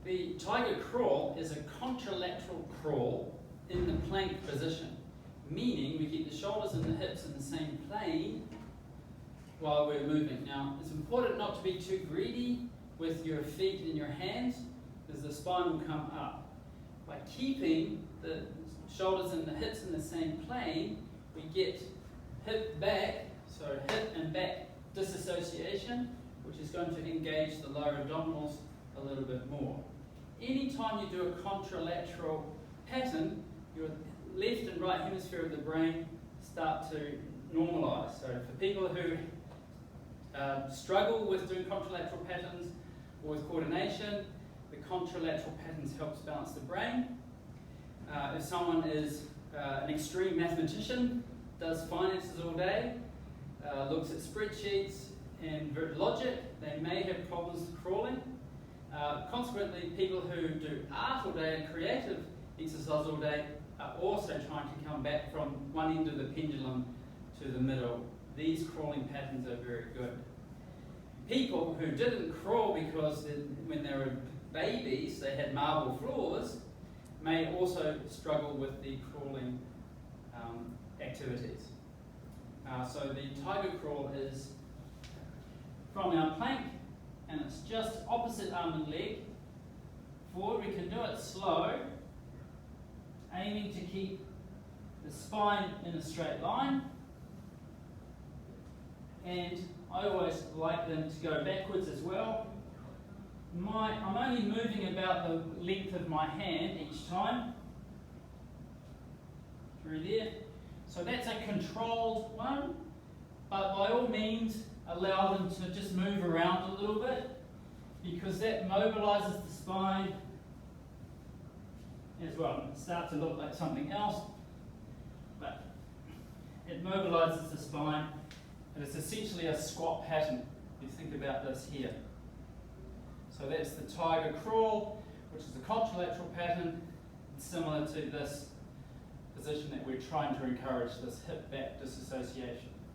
The tiger crawl is a contralateral crawl in the plank position, meaning we keep the shoulders and the hips in the same plane while we're moving. Now, it's important not to be too greedy with your feet and your hands, because the spine will come up. By keeping the shoulders and the hips in the same plane, we get hip back, so hip and back disassociation, which is going to engage the lower abdominals a little bit more. Anytime you do a contralateral pattern, your left and right hemisphere of the brain start to normalize. So for people who struggle with doing contralateral patterns or with coordination, the contralateral patterns helps balance the brain. If someone is an extreme mathematician, does finances all day, looks at spreadsheets and logic, they may have problems crawling. Consequently, people who do art all day and creative exercise all day are also trying to come back from one end of the pendulum to the middle. These crawling patterns are very good. People who didn't crawl because when they were babies they had marble floors may also struggle with the crawling activities. So the tiger crawl is from our plank, and it's just opposite arm and leg. Forward, we can do it slow, aiming to keep the spine in a straight line. And I always like them to go backwards as well. I'm only moving about the length of my hand each time. Through there. So that's a controlled one, but by all means allow them to just move around a little bit, because that mobilises the spine as well. It starts to look like something else, but it mobilises the spine, and it's essentially a squat pattern. If you think about this here. So that's the tiger crawl, which is a contralateral pattern, similar to this position that we're trying to encourage, this hip back disassociation.